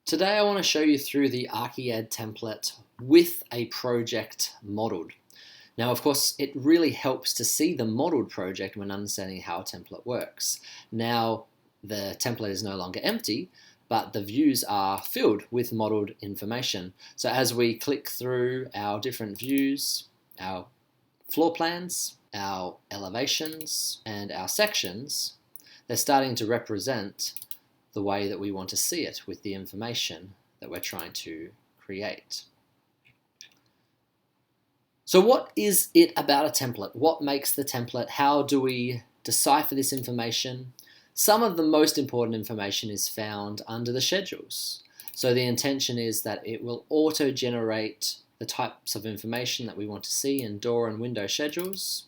Today I want to show you through the Archi-ED template with a project modeled. Now, of course, it really helps to see the modeled project when understanding how a template works. Now, the template is no longer empty, but the views are filled with modeled information. So as we click through our different views, our floor plans, our elevations, and our sections, they're starting to represent the way that we want to see it with the information that we're trying to create. So what is it about a template? What makes the template? How do we decipher this information? Some of the most important information is found under the schedules. So the intention is that it will auto-generate the types of information that we want to see in door and window schedules.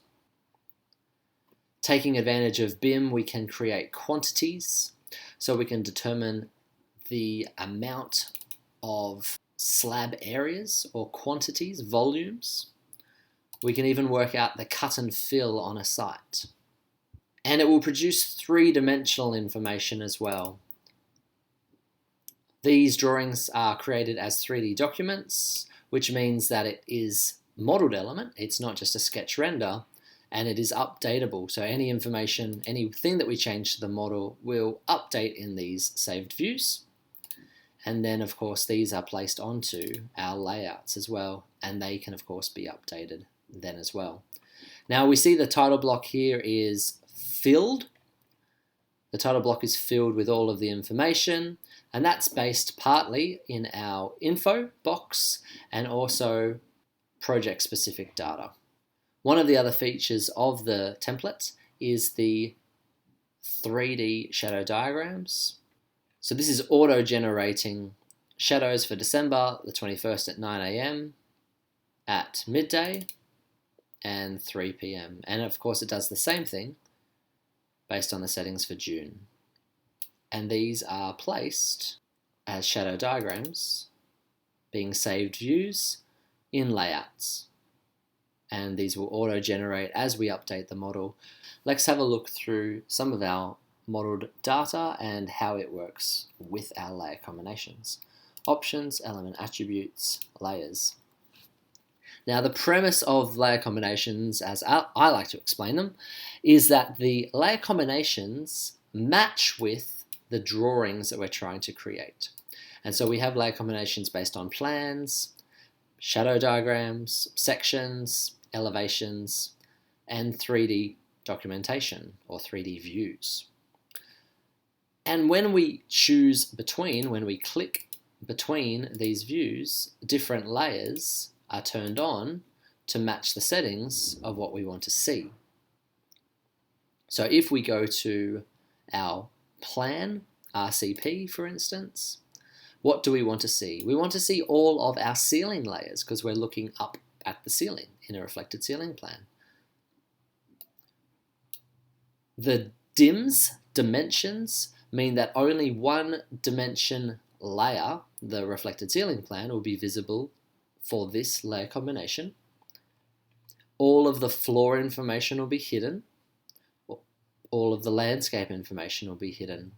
Taking advantage of BIM, we can create quantities. So we can determine the amount of slab areas or quantities, volumes. We can even work out the cut and fill on a site. And it will produce three-dimensional information as well. These drawings are created as 3D documents, which means that it is modeled element. It's not just a sketch render. And it is updatable, so any information, anything that we change to the model will update in these saved views. And then, of course, these are placed onto our layouts as well, and they can, of course, be updated then as well. Now, we see the title block here is filled. The title block is filled with all of the information, and that's based partly in our info box and also project-specific data. One of the other features of the template is the 3D shadow diagrams. So this is auto-generating shadows for December the 21st at 9 AM, at midday, and 3 PM. And of course it does the same thing based on the settings for June. And these are placed as shadow diagrams, being saved views in layouts. And these will auto-generate as we update the model. Let's have a look through some of our modeled data and how it works with our layer combinations. Options, element attributes, layers. Now the premise of layer combinations, as I like to explain them, is that the layer combinations match with the drawings that we're trying to create. And so we have layer combinations based on plans, shadow diagrams, sections, elevations, and 3D documentation or 3D views. And when we choose between, when we click between these views, different layers are turned on to match the settings of what we want to see. So if we go to our plan, RCP for instance, what do we want to see? We want to see all of our ceiling layers because we're looking up at the ceiling in a reflected ceiling plan. The dimensions mean that only one dimension layer, the reflected ceiling plan, will be visible for this layer combination. All of the floor information will be hidden. All of the landscape information will be hidden.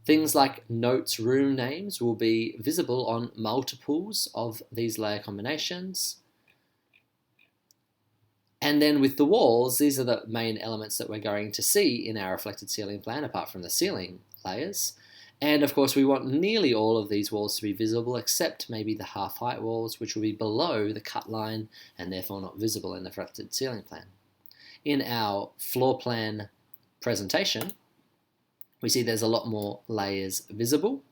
Things like notes, room names will be visible on multiples of these layer combinations. And then with the walls, these are the main elements that we're going to see in our reflected ceiling plan, apart from the ceiling layers. And of course, we want nearly all of these walls to be visible, except maybe the half-height walls, which will be below the cut line and therefore not visible in the reflected ceiling plan. In our floor plan presentation, we see there's a lot more layers visible,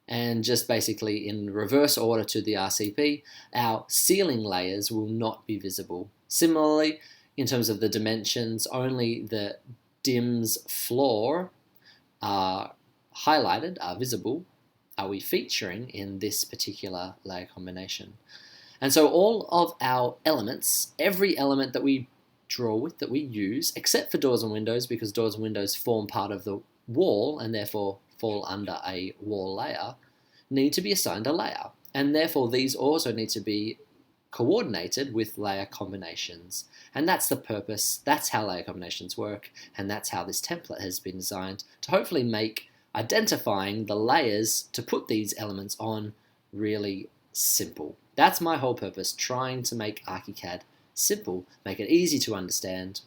and just basically in reverse order to the RCP, our ceiling layers will not be visible. Similarly, in terms of the dimensions, only the DIMS floor are highlighted, are visible, are we featuring in this particular layer combination. And so all of our elements, every element that we draw with, that we use, except for doors and windows, because doors and windows form part of the wall and therefore fall under a wall layer, need to be assigned a layer. And therefore these also need to be coordinated with layer combinations. And that's the purpose, that's how layer combinations work, and that's how this template has been designed to hopefully make identifying the layers to put these elements on really simple. That's my whole purpose, trying to make ArchiCAD simple, make it easy to understand,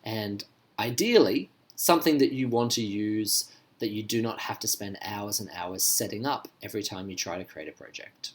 and ideally something that you want to use that you do not have to spend hours and hours setting up every time you try to create a project.